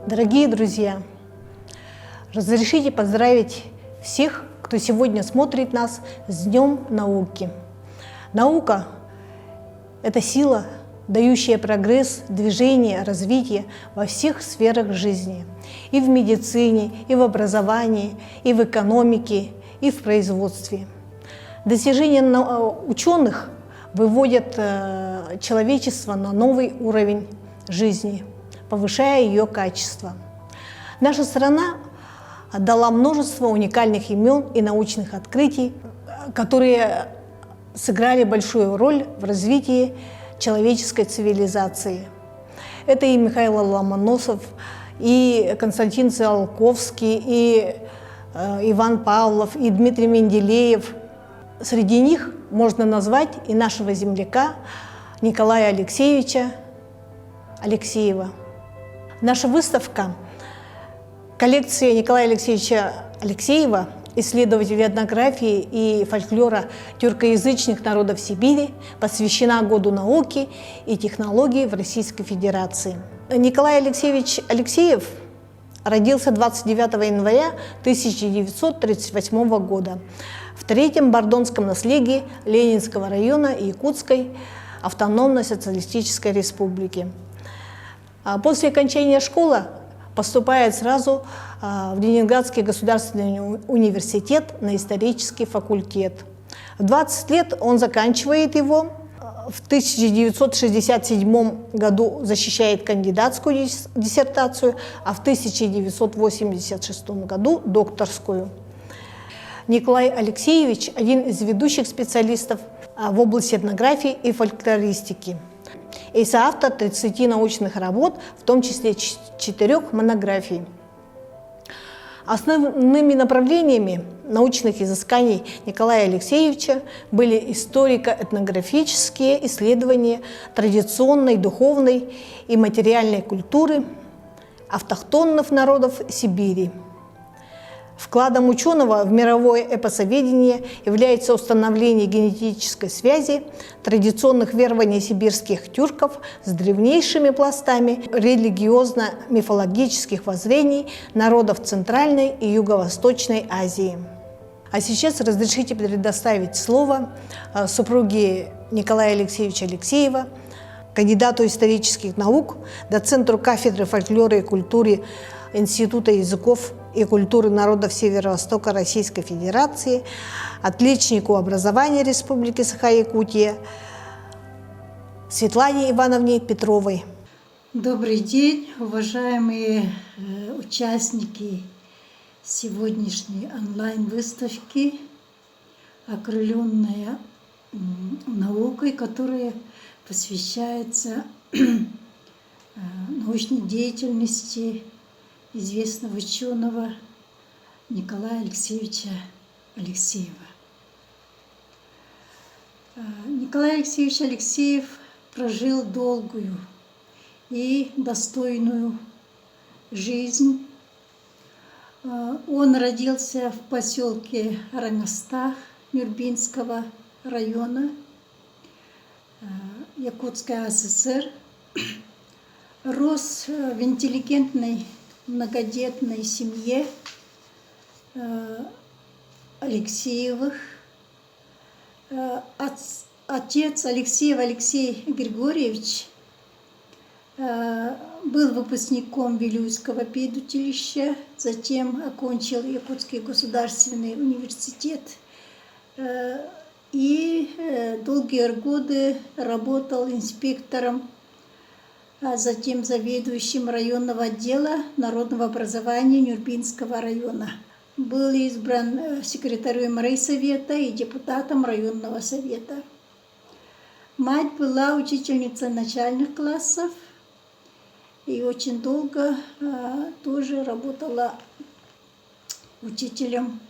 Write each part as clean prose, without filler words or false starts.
Дорогие друзья, разрешите поздравить всех, кто сегодня смотрит нас с Днем науки. Наука – это сила, дающая прогресс, движение, развитие во всех сферах жизни. И в медицине, и в образовании, и в экономике, и в производстве. Достижения ученых выводят человечество на новый уровень жизни, повышая ее качество. Наша страна дала множество уникальных имен и научных открытий, которые сыграли большую роль в развитии человеческой цивилизации. Это и Михаил Ломоносов, и Константин Циолковский, и Иван Павлов, и Дмитрий Менделеев. Среди них можно назвать и нашего земляка Николая Алексеевича Алексеева. Наша выставка коллекция Николая Алексеевича Алексеева, исследователя этнографии и фольклора тюркоязычных народов Сибири, посвящена Году науки и технологий в Российской Федерации. Николай Алексеевич Алексеев родился 29 января 1938 года в Третьем Бордонском наследии Ленинского района Якутской автономной социалистической республики. После окончания школы поступает сразу в Ленинградский государственный университет на исторический факультет. В 20 лет он заканчивает его. В 1967 году защищает кандидатскую диссертацию, а в 1986 году докторскую. Николай Алексеевич – один из ведущих специалистов в области этнографии и фольклористики. И соавтор 30 научных работ, в том числе 4 монографий. Основными направлениями научных изысканий Николая Алексеевича были историко-этнографические исследования традиционной, духовной и материальной культуры автохтонных народов Сибири. Вкладом ученого в мировое эпосоведение является установление генетической связи традиционных верований сибирских тюрков с древнейшими пластами религиозно-мифологических воззрений народов Центральной и Юго-Восточной Азии. А сейчас разрешите предоставить слово супруге Николая Алексеевича Алексеева, кандидату исторических наук, доцентру кафедры фольклора и культуры Института языков и культуры народов Северо-Востока Российской Федерации, отличнику образования Республики Саха-Якутия Светлане Ивановне Петровой. Добрый день, уважаемые участники сегодняшней онлайн-выставки, окрыленная наукой, которая посвящается научной деятельности известного ученого Николая Алексеевича Алексеева. Николай Алексеевич Алексеев прожил долгую и достойную жизнь. Он родился в поселке Рангостах Нюрбинского района Якутской ССР. Рос в интеллигентной многодетной семье Алексеевых. Отец Алексеев Алексей Григорьевич был выпускником Вилюйского педучилища, затем окончил Якутский государственный университет и долгие годы работал инспектором, а затем заведующим районного отдела народного образования Нюрбинского района. Был избран секретарем райсовета и депутатом районного совета. Мать была учительницей начальных классов и очень долго тоже работала учителем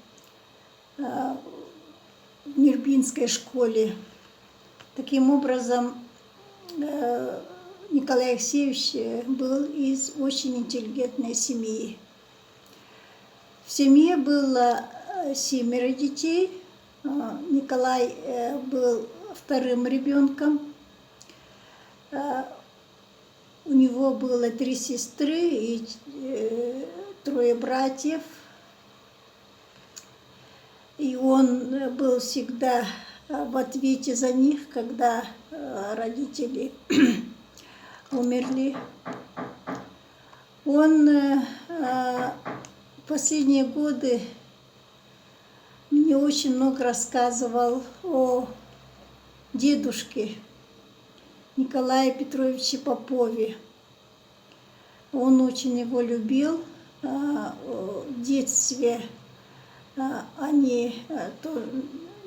в Нюрбинской школе. Таким образом, Николай Алексеевич был из очень интеллигентной семьи. В семье было 7 детей. Николай был вторым ребенком. У него было 3 сестры и 3 братьев. И он был всегда в ответе за них, когда родители умерли. Он последние годы мне очень много рассказывал о дедушке Николае Петровиче Попове. Он очень его любил. В детстве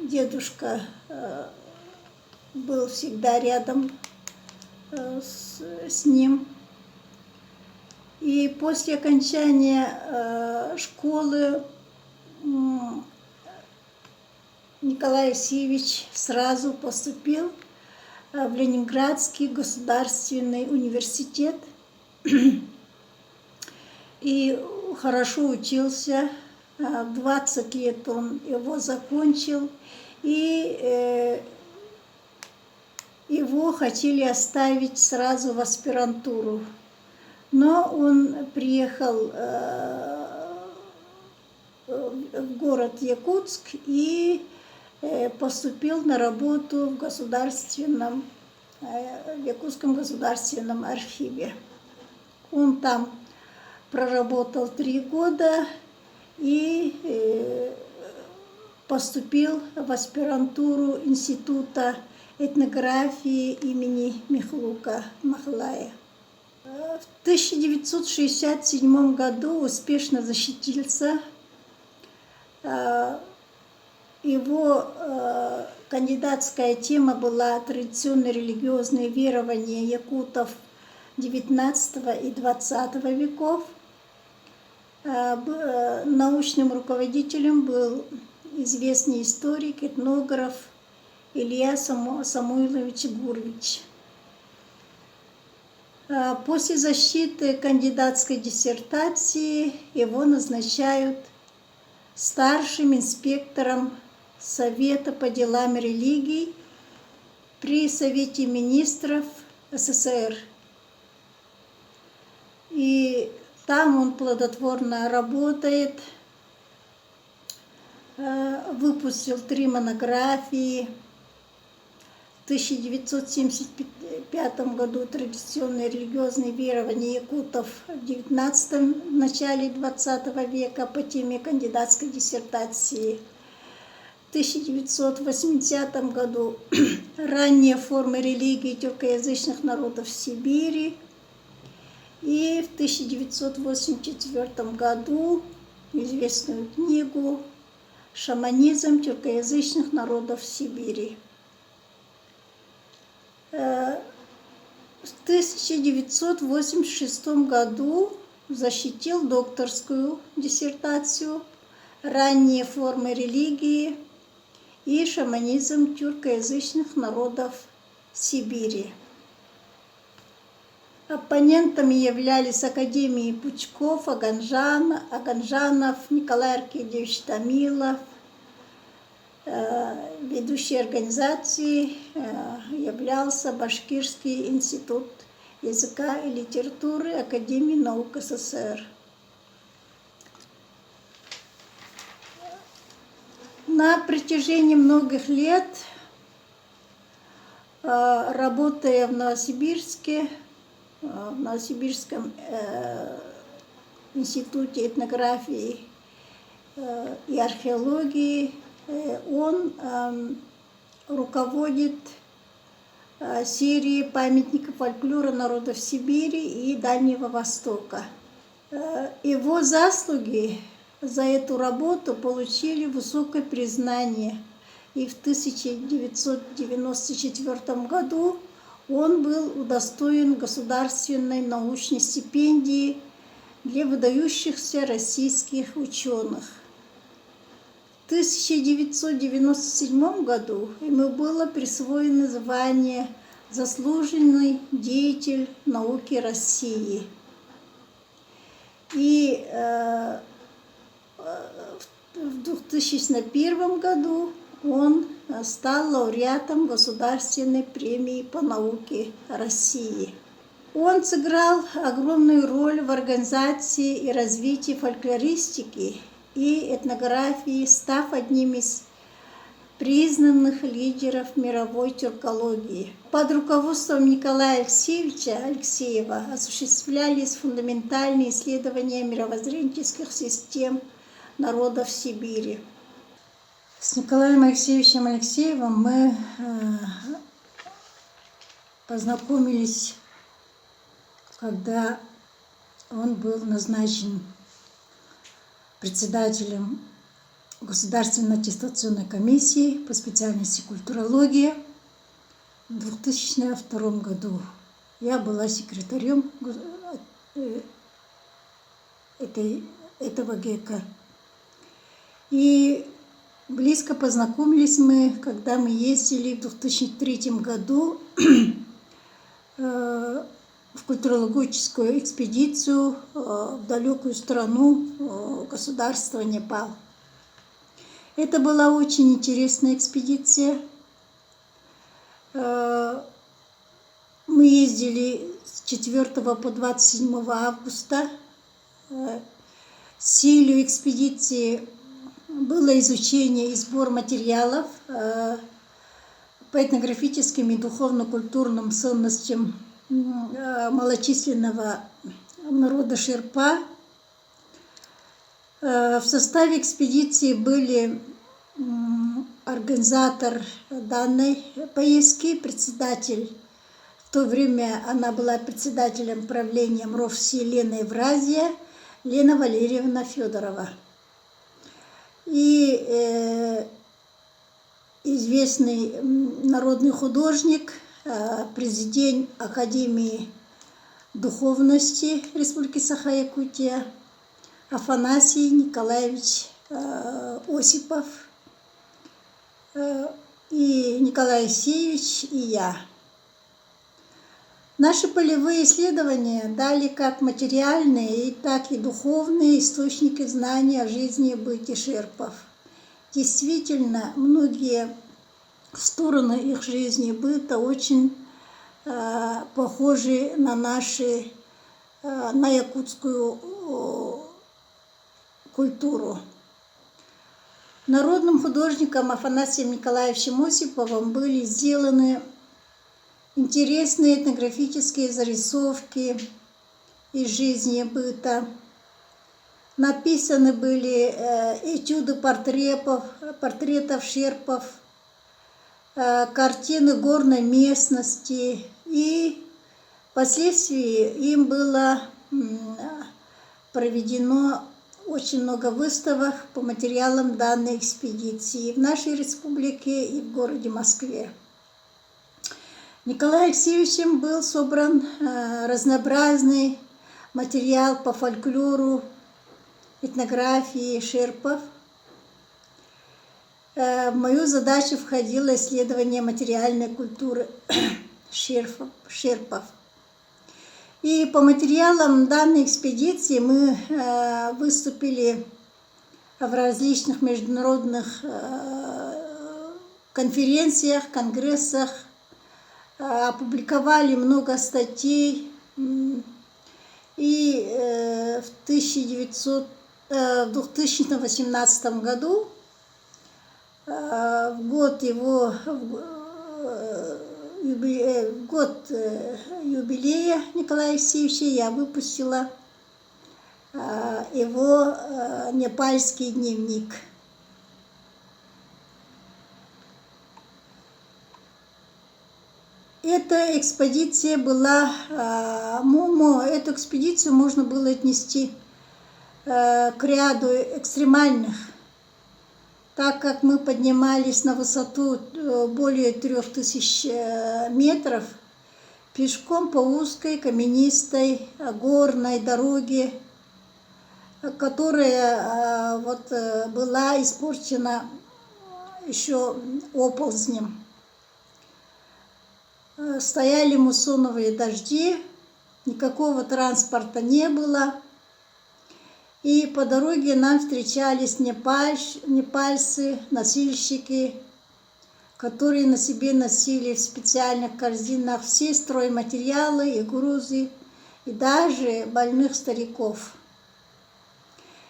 дедушка был всегда рядом с ним. И после окончания школы Николай Алексеевич сразу поступил в Ленинградский государственный университет и хорошо учился. В 20 лет он его закончил, и его хотели оставить сразу в аспирантуру. Но он приехал в город Якутск и поступил на работу в Якутском государственном архиве. Он там проработал 3 года и поступил в аспирантуру Института этнографии имени Михлука Махлая. В 1967 году успешно защитился. Его кандидатская тема была «Традиционные религиозные верования якутов XIX и XX веков». Научным руководителем был известный историк, этнограф Илья Самойлович Гурвич. После защиты кандидатской диссертации его назначают старшим инспектором Совета по делам религий при Совете министров СССР. И там он плодотворно работает, выпустил 3 монографии. В 1975 году «Традиционные религиозные верования якутов в начале XX века» по теме кандидатской диссертации. В 1980 году «Ранние формы религии тюркоязычных народов Сибири». И в 1984 году известную книгу «Шаманизм тюркоязычных народов Сибири». В 1986 году защитил докторскую диссертацию «Ранние формы религии и шаманизм тюркоязычных народов Сибири». Оппонентами являлись Академии Пучков, Аганжанов, Николай Аркадьевич Томилов. Ведущей организацией являлся Башкирский институт языка и литературы Академии наук СССР. На протяжении многих лет, работая в Новосибирском институте этнографии и археологии, он руководит серией памятников фольклора народов Сибири и Дальнего Востока. Его заслуги за эту работу получили высокое признание, и в 1994 году он был удостоен государственной научной стипендии для выдающихся российских ученых. В 1997 году ему было присвоено звание «Заслуженный деятель науки России». И в 2001 году он стал лауреатом Государственной премии по науке России. Он сыграл огромную роль в организации и развитии фольклористики и этнографии, став одним из признанных лидеров мировой тюркологии. Под руководством Николая Алексеевича Алексеева осуществлялись фундаментальные исследования мировоззренческих систем народов Сибири. С Николаем Алексеевичем Алексеевым мы познакомились, когда он был назначен председателем Государственной аттестационной комиссии по специальности культурология в 2002 году. Я была секретарем этого ГЭКа. И близко познакомились мы, когда мы ездили в 2003 году в культурологическую экспедицию в далекую страну, государство Непал. Это была очень интересная экспедиция. Мы ездили с 4 по 27 августа. Целью экспедиции было изучение и сбор материалов по этнографическим и духовно-культурным ценностям малочисленного народа Шерпа. В составе экспедиции были организатор данной поездки, председатель, в то время она была председателем правления МРОВСИ Лена Евразия, Лена Валерьевна Федорова. И известный народный художник, президент Академии духовности Республики Саха-Якутия Афанасий Николаевич Осипов, и Николай Алексеевич, и я. Наши полевые исследования дали как материальные, так и духовные источники знаний о жизни и быте шерпов. Действительно, многие стороны их жизни и быта очень похожи на наши, на якутскую культуру. Народным художником Афанасием Николаевичем Осиповым были сделаны интересные этнографические зарисовки из жизни и быта. Написаны были этюды портретов шерпов, картины горной местности, и впоследствии им было проведено очень много выставок по материалам данной экспедиции в нашей республике и в городе Москве. Николаем Алексеевичем был собран разнообразный материал по фольклору, этнографии шерпов. В мою задачу входило исследование материальной культуры шерпов. И по материалам данной экспедиции мы выступили в различных международных конференциях, конгрессах, опубликовали много статей. И в 2018 году, в год юбилея Николая Алексеевича, я выпустила его непальский дневник. Эта экспедиция была, эту экспедицию можно было отнести к ряду экстремальных, так как мы поднимались на высоту более 3000 метров пешком по узкой каменистой горной дороге, которая была испорчена еще оползнем. Стояли муссоновые дожди, никакого транспорта не было. И по дороге нам встречались непальцы, носильщики, которые на себе носили в специальных корзинах все стройматериалы и грузы, и даже больных стариков.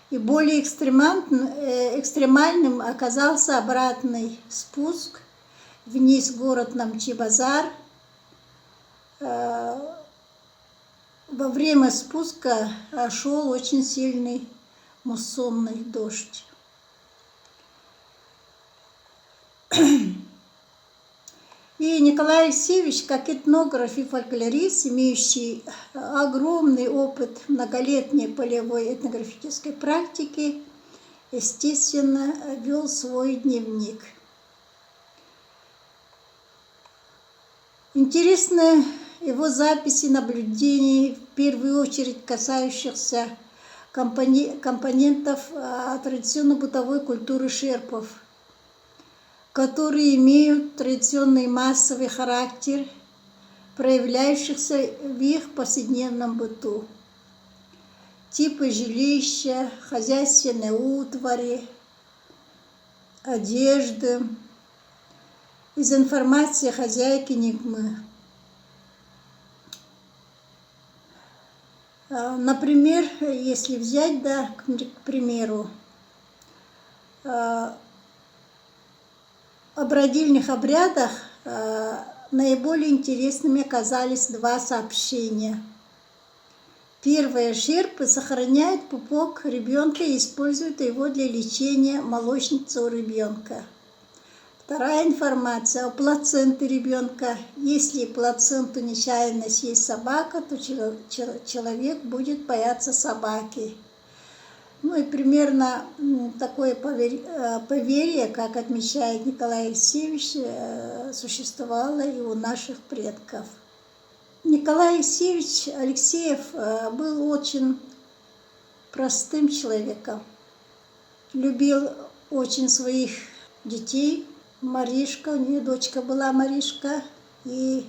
И более экстремальным оказался обратный спуск вниз город Намчи-Базар. Во время спуска шел очень сильный муссонный дождь. И Николай Алексеевич, как этнограф и фольклорист, имеющий огромный опыт многолетней полевой этнографической практики, естественно, вел свой дневник. Интересны его записи наблюдений, в первую очередь касающихся компонентов традиционно-бытовой культуры шерпов, которые имеют традиционный массовый характер, проявляющихся в их повседневном быту. Типы жилища, хозяйственной утвари, одежды. Из информации хозяйки Нигмы. Например, если взять, к примеру, об родильных обрядах наиболее интересными оказались два сообщения. Первое. Шерпы сохраняют пупок ребенка и используют его для лечения молочницы у ребенка. Вторая информация о плаценте ребенка. Если плаценту нечаянно съесть собака, то человек будет бояться собаки. Ну и примерно такое поверье, как отмечает Николай Алексеевич, существовало и у наших предков. Николай Алексеевич Алексеев был очень простым человеком. Любил очень своих детей. Маришка, у нее дочка была Маришка, и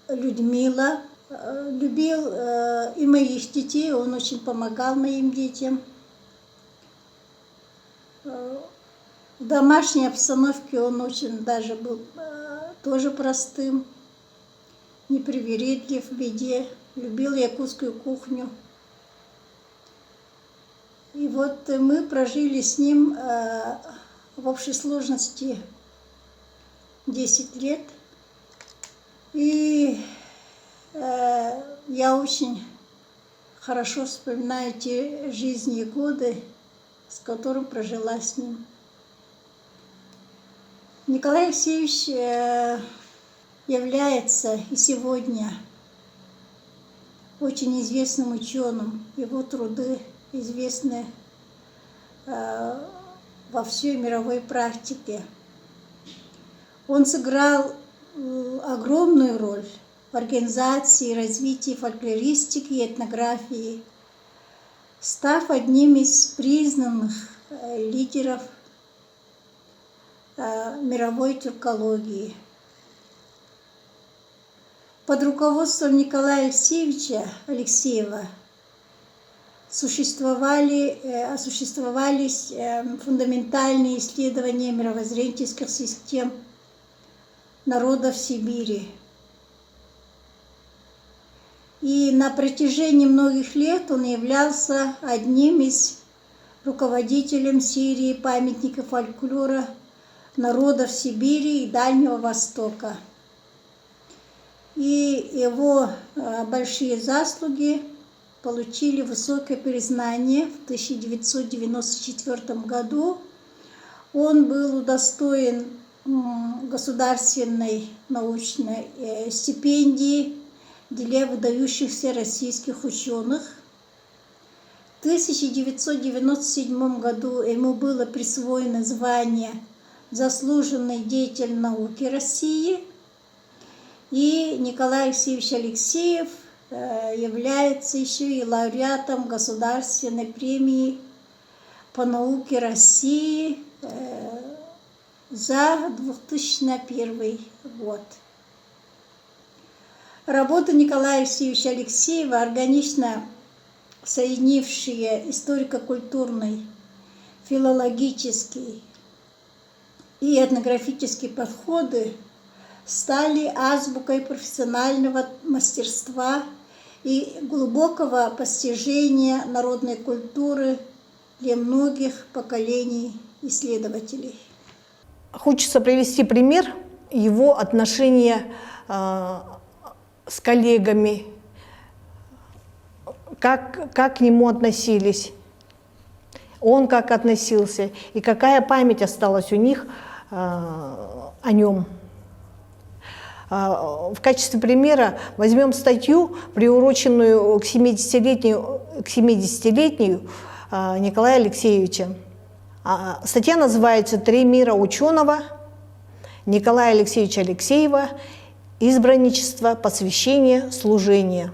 Людмила. Любил и моих детей, он очень помогал моим детям. В домашней обстановке он очень даже был тоже простым, непривередлив в еде, любил якутскую кухню. И вот мы прожили с ним в общей сложности 10 лет. И я очень хорошо вспоминаю те жизни и годы, с которым прожила с ним. Николай Алексеевич является и сегодня очень известным ученым. Его труды известны во всей мировой практике. Он сыграл огромную роль в организации и развитии фольклористики и этнографии, став одним из признанных лидеров мировой тюркологии. Под руководством Николая Алексеевича Алексеева осуществовались фундаментальные исследования мировоззренческих систем народов Сибири. И на протяжении многих лет он являлся одним из руководителей серии памятников фольклора народов Сибири и Дальнего Востока. И его большие заслуги получили высокое признание в 1994 году. Он был удостоен государственной научной стипендии для выдающихся российских ученых. В 1997 году ему было присвоено звание «Заслуженный деятель науки России». И Николай Алексеевич Алексеев является еще и лауреатом Государственной премии по науке России за 2001 год. Работы Николая Алексеевича Алексеева, органично соединившие историко-культурный, филологический, и этнографические подходы стали азбукой профессионального мастерства и глубокого постижения народной культуры для многих поколений исследователей. Хочется привести пример его отношения с коллегами, как к нему относились, он как относился и какая память осталась у них о нем. В качестве примера возьмем статью, приуроченную к 70-летию Николая Алексеевича. Статья называется «Три мира ученого Николая Алексеевича Алексеева. Избранничество, посвящение, служение».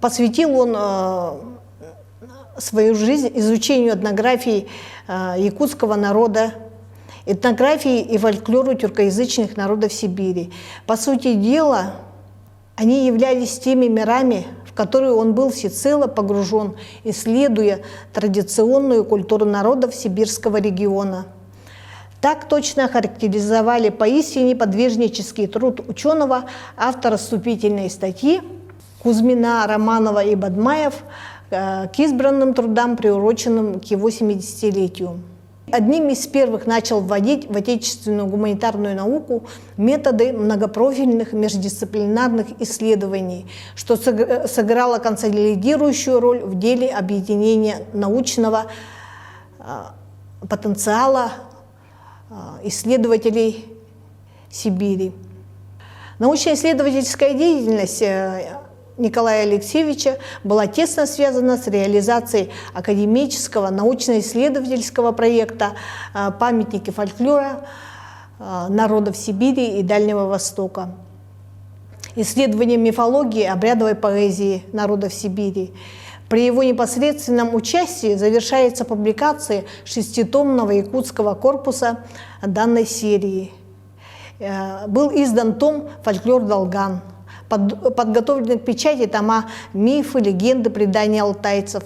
Посвятил он свою жизнь изучению этнографии якутского народа, этнографии и фольклору тюркоязычных народов Сибири. По сути дела, они являлись теми мирами, в которые он был всецело погружен, исследуя традиционную культуру народов сибирского региона. Так точно характеризовали поистине подвижнический труд ученого автора вступительной статьи Кузьмина, Романова и Бадмаев к избранным трудам, приуроченным к его 70-летию. Одним из первых начал вводить в отечественную гуманитарную науку методы многопрофильных междисциплинарных исследований, что сыграло консолидирующую роль в деле объединения научного потенциала исследователей Сибири. Научно-исследовательская деятельность Николая Алексеевича была тесно связана с реализацией академического научно-исследовательского проекта «Памятники фольклора народов Сибири и Дальнего Востока», исследование мифологии, обрядовой поэзии народов Сибири. При его непосредственном участии завершается публикация шеститомного якутского корпуса данной серии. Был издан том «Фольклор Долган». Подготовлены к печати тома «Мифы, легенды, предания алтайцев»,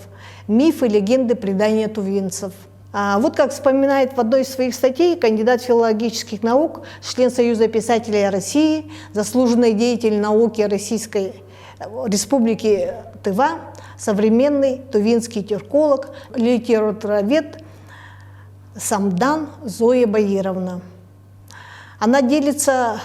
«Мифы, легенды, предания тувинцев». Вот как вспоминает в одной из своих статей кандидат филологических наук, член Союза писателей России, заслуженный деятель науки Российской Республики Тыва, современный тувинский тюрколог, литературовед Самдан Зоя Баировна. Она делится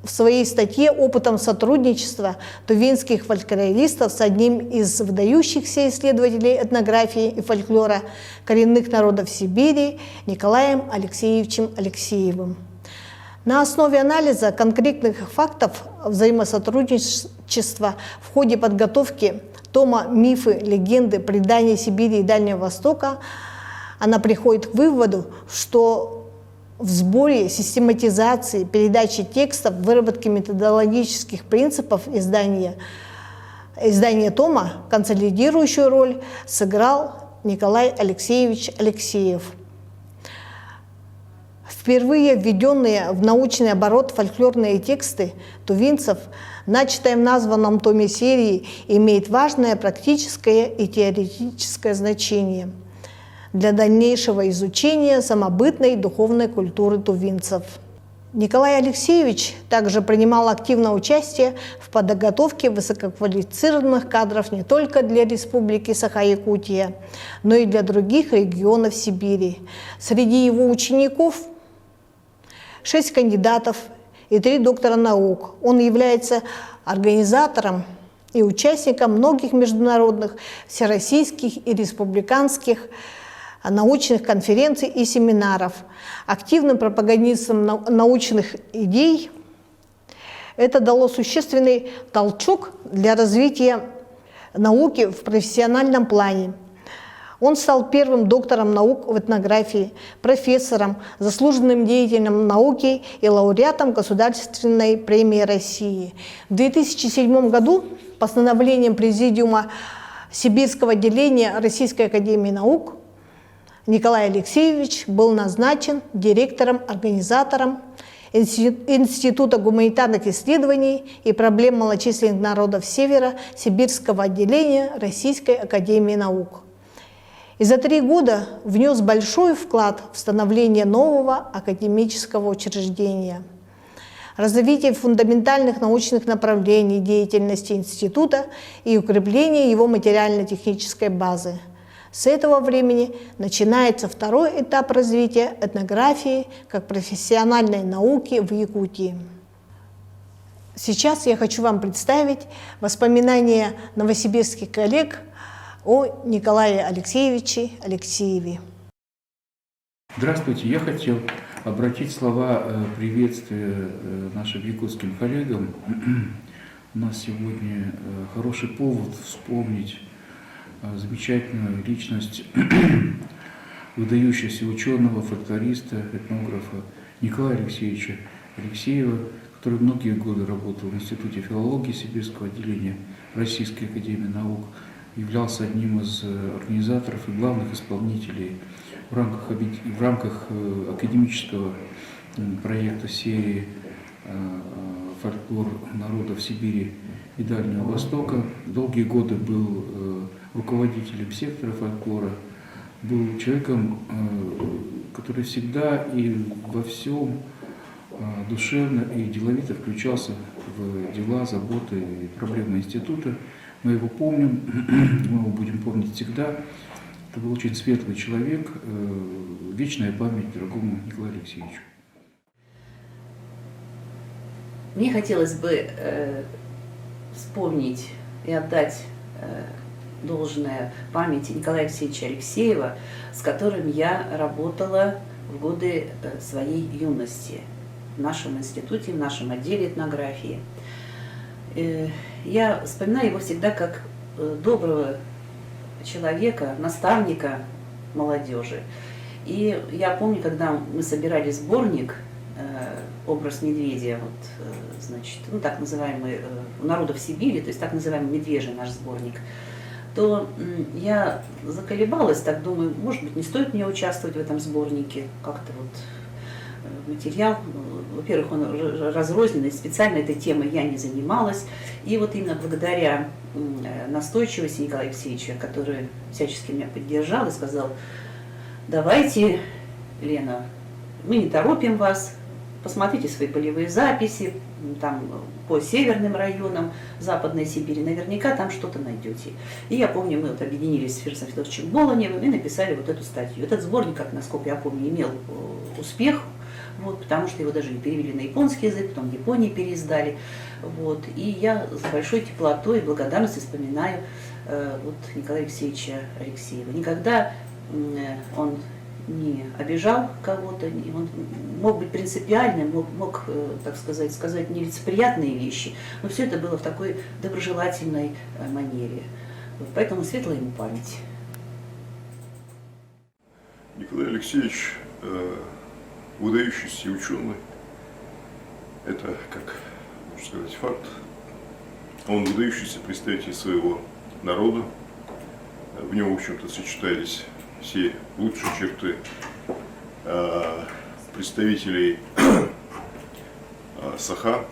в своей статье опытом сотрудничества тувинских фольклористов с одним из выдающихся исследователей этнографии и фольклора коренных народов Сибири Николаем Алексеевичем Алексеевым. На основе анализа конкретных фактов взаимосотрудничества в ходе подготовки тома «Мифы, легенды, предания Сибири и Дальнего Востока» она приходит к выводу, что в сборе, систематизации, передаче текстов, выработке методологических принципов издания тома консолидирующую роль сыграл Николай Алексеевич Алексеев. Впервые введенные в научный оборот фольклорные тексты тувинцев, начатые в названном томе серии, имеют важное практическое и теоретическое значение для дальнейшего изучения самобытной духовной культуры тувинцев. Николай Алексеевич также принимал активное участие в подготовке высококвалифицированных кадров не только для Республики Саха-Якутия, но и для других регионов Сибири. Среди его учеников 6 кандидатов и 3 доктора наук. Он является организатором и участником многих международных, всероссийских и республиканских научных конференций и семинаров, активным пропагандистом научных идей. Это дало существенный толчок для развития науки в профессиональном плане. Он стал первым доктором наук в этнографии, профессором, заслуженным деятелем науки и лауреатом Государственной премии России. В 2007 году постановлением Президиума Сибирского отделения Российской академии наук Николай Алексеевич был назначен директором-организатором Института гуманитарных исследований и проблем малочисленных народов Севера Сибирского отделения Российской академии наук. И за 3 года внес большой вклад в становление нового академического учреждения, развитие фундаментальных научных направлений деятельности института и укрепление его материально-технической базы. С этого времени начинается второй этап развития этнографии как профессиональной науки в Якутии. Сейчас я хочу вам представить воспоминания новосибирских коллег о Николае Алексеевиче Алексееве. Здравствуйте, я хотел обратить слова приветствия нашим якутским коллегам. У нас сегодня хороший повод вспомнить замечательную личность выдающегося ученого, фольклориста, этнографа Николая Алексеевича Алексеева, который многие годы работал в Институте филологии Сибирского отделения Российской академии наук, являлся одним из организаторов и главных исполнителей в рамках академического проекта серии «Фольклор народов Сибири и Дальнего Востока». Долгие годы был руководителем сектора фольклора, был человеком, который всегда и во всем душевно и деловито включался в дела, заботы и проблемы института. Мы его помним, мы его будем помнить всегда. Это был очень светлый человек, вечная память дорогому Николаю Алексеевичу. Мне хотелось бы вспомнить и отдать должное памяти Николая Алексеевича Алексеева, с которым я работала в годы своей юности в нашем институте, в нашем отделе этнографии. Я вспоминаю его всегда как доброго человека, наставника молодежи. И я помню, когда мы собирали сборник «Образ медведя», вот, значит, ну, так называемый «У народов Сибири», то есть так называемый «Медвежий» наш сборник, то я заколебалась, так думаю, может быть, не стоит мне участвовать в этом сборнике, как-то вот материал, во-первых, он разрозненный, специально этой темой я не занималась, и вот именно благодаря настойчивости Николая Алексеевича, который всячески меня поддержал и сказал: давайте, Лена, мы не торопим вас, посмотрите свои полевые записи, там по северным районам Западной Сибири, наверняка там что-то найдете. И я помню, мы вот объединились с Фирсом Федоровичем Болоневым и написали вот эту статью. Этот сборник, как, насколько я помню, имел успех, вот, потому что его даже перевели на японский язык, потом в Японии переиздали. Вот, и я с большой теплотой и благодарностью вспоминаю вот, Николая Алексеевича Алексеева. Никогда он не обижал кого-то, он мог быть принципиальным, мог так сказать, нелицеприятные вещи, но все это было в такой доброжелательной манере. Вот, поэтому светлая ему память. Николай Алексеевич выдающийся ученый, это, как можно сказать, факт. Он выдающийся представитель своего народа, в нем, в общем-то, сочетались все лучшие черты представителей Саха.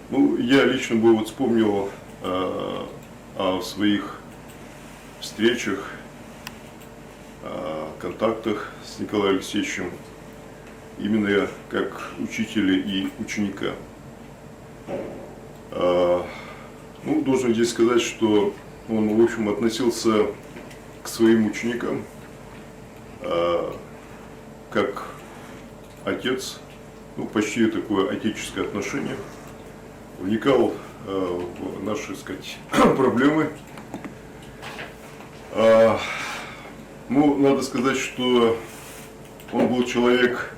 Ну, я лично бы вот вспомнил о своих встречах, контактах с Николаем Алексеевичем именно как учителя и ученика. Ну, должен здесь сказать, что он, в общем, относился к своим ученикам как отец, ну, почти такое отеческое отношение, вникал в наши, так сказать, проблемы. Ну, надо сказать, что он был человек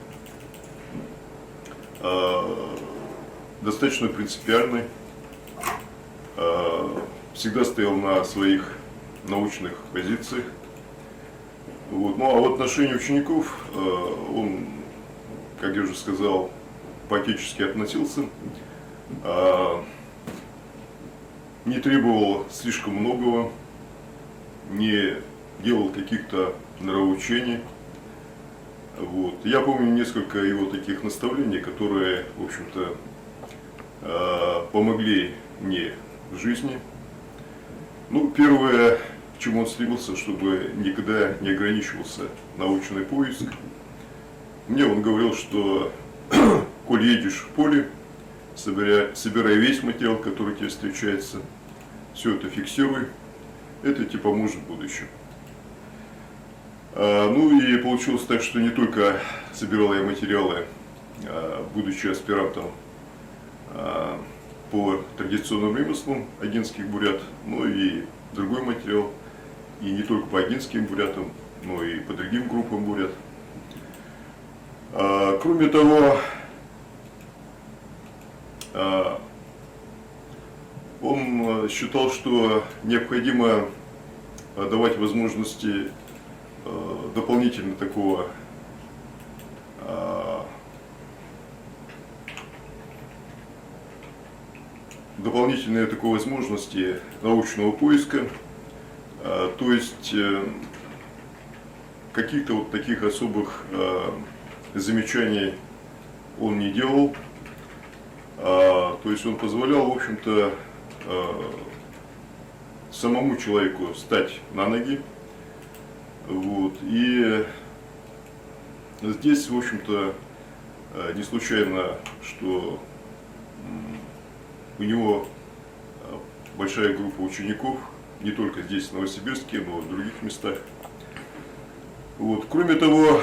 достаточно принципиальный, всегда стоял на своих научных позициях. Вот. Ну а в отношении учеников он, как я уже сказал, по-отечески относился, не требовал слишком многого, не делал каких-то нравоучений. Вот. Я помню несколько его таких наставлений, которые, в общем-то, помогли мне в жизни. Ну, первое, к чему он стремился, чтобы никогда не ограничивался научный поиск. Мне он говорил, что коль едешь в поле, собирай весь материал, который тебе встречается, все это фиксируй, это тебе поможет в будущем. Ну и получилось так, что не только собирал я материалы, будучи аспирантом по традиционным ремеслам агинских бурят, но и другой материал, и не только по агинским бурятам, но и по другим группам бурят. Кроме того, он считал, что необходимо давать возможности дополнительно такого дополнительные такой возможности научного поиска, то есть каких-то вот таких особых замечаний он не делал, то есть он позволял, в общем-то, самому человеку встать на ноги. Вот. И здесь, в общем-то, не случайно, что у него большая группа учеников, не только здесь, в Новосибирске, но и в других местах. Вот. Кроме того,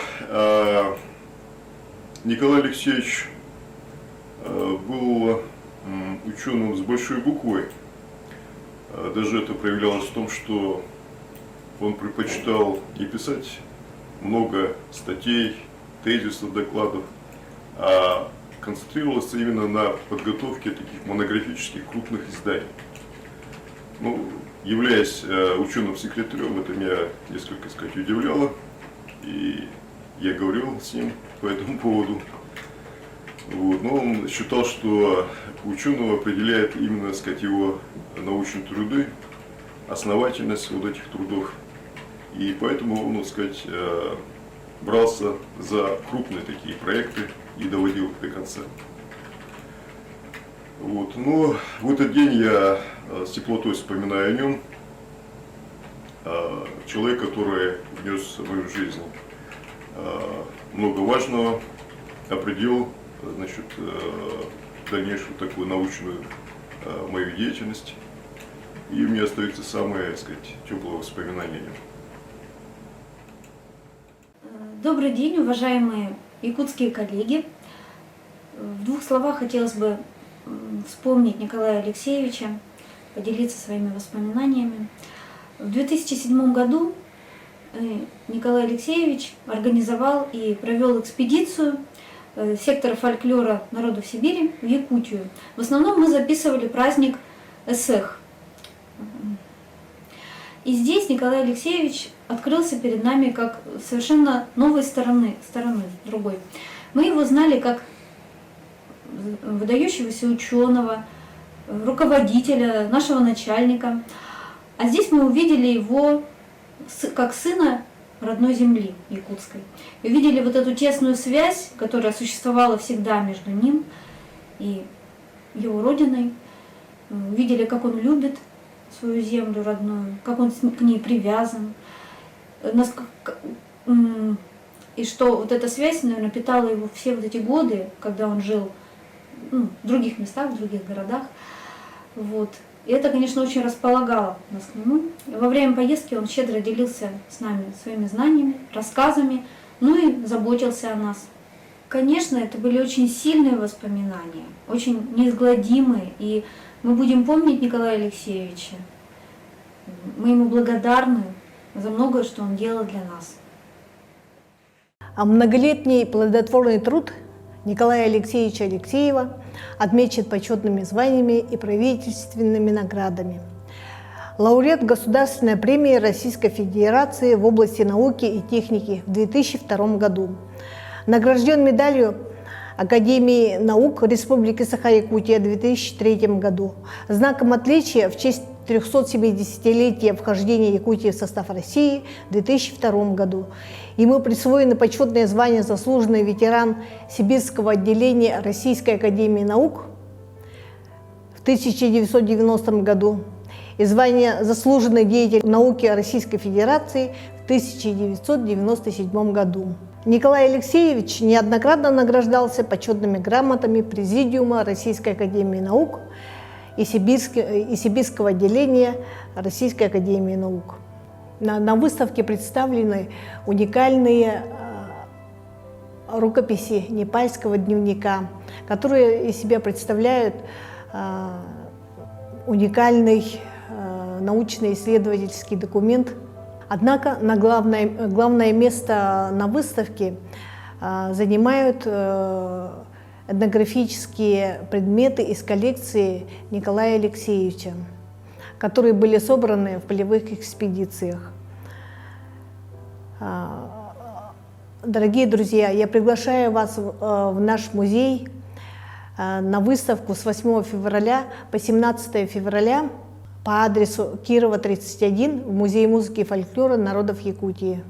Николай Алексеевич был ученым с большой буквы. Даже это проявлялось в том, что он предпочитал не писать много статей, тезисов, докладов, а концентрировался именно на подготовке таких монографических крупных изданий. Ну, являясь ученым-секретарем, это меня несколько, так сказать, удивляло, и я говорил с ним по этому поводу. Вот. Но он считал, что ученого определяет именно, так сказать, его научные труды, основательность вот этих трудов. И поэтому он, так сказать, брался за крупные такие проекты и доводил их до конца. Вот. Но в этот день я с теплотой вспоминаю о нем, человек, который внес в мою жизнь много важного, определил, значит, дальнейшую такую научную мою деятельность. И у меня остаются самые, так сказать, теплые воспоминания о нем. Добрый день, уважаемые якутские коллеги. В двух словах хотелось бы вспомнить Николая Алексеевича, поделиться своими воспоминаниями. В 2007 году Николай Алексеевич организовал и провел экспедицию сектора фольклора народов Сибири в Якутию. В основном мы записывали праздник Эсэх. И здесь Николай Алексеевич открылся перед нами как совершенно новой стороны другой. Мы его знали как выдающегося ученого, руководителя, нашего начальника. А здесь мы увидели его как сына родной земли якутской. И увидели вот эту тесную связь, которая существовала всегда между ним и его родиной. Увидели, как он любит свою землю родную, как он к ней привязан. И что вот эта связь, наверное, питала его все вот эти годы, когда он жил в других местах, в других городах. Вот. И это, конечно, очень располагало нас к нему. И во время поездки он щедро делился с нами своими знаниями, рассказами, ну и заботился о нас. Конечно, это были очень сильные воспоминания, очень неизгладимые, и мы будем помнить Николая Алексеевича. Мы ему благодарны за многое, что он делал для нас. А многолетний плодотворный труд Николая Алексеевича Алексеева отмечен почетными званиями и правительственными наградами. Лауреат Государственной премии Российской Федерации в области науки и техники в 2002 году. Награжден медалью Академии наук Республики Саха-Якутия в 2003 году. Знаком отличия в честь 370-летия вхождения Якутии в состав России в 2002 году. Ему присвоено почетное звание «Заслуженный ветеран Сибирского отделения Российской академии наук» в 1990 году и звание «Заслуженный деятель науки Российской Федерации» в 1997 году. Николай Алексеевич неоднократно награждался почетными грамотами Президиума Российской академии наук и Сибирского отделения Российской академии наук. На выставке представлены уникальные рукописи Непальского дневника, которые из себя представляют уникальный научно-исследовательский документ. Однако главное место на выставке занимают этнографические предметы из коллекции Николая Алексеевича, которые были собраны в полевых экспедициях. Дорогие друзья, я приглашаю вас в наш музей на выставку с 8 февраля по 17 февраля по адресу Кирова, 31 в Музее музыки и фольклора народов Якутии.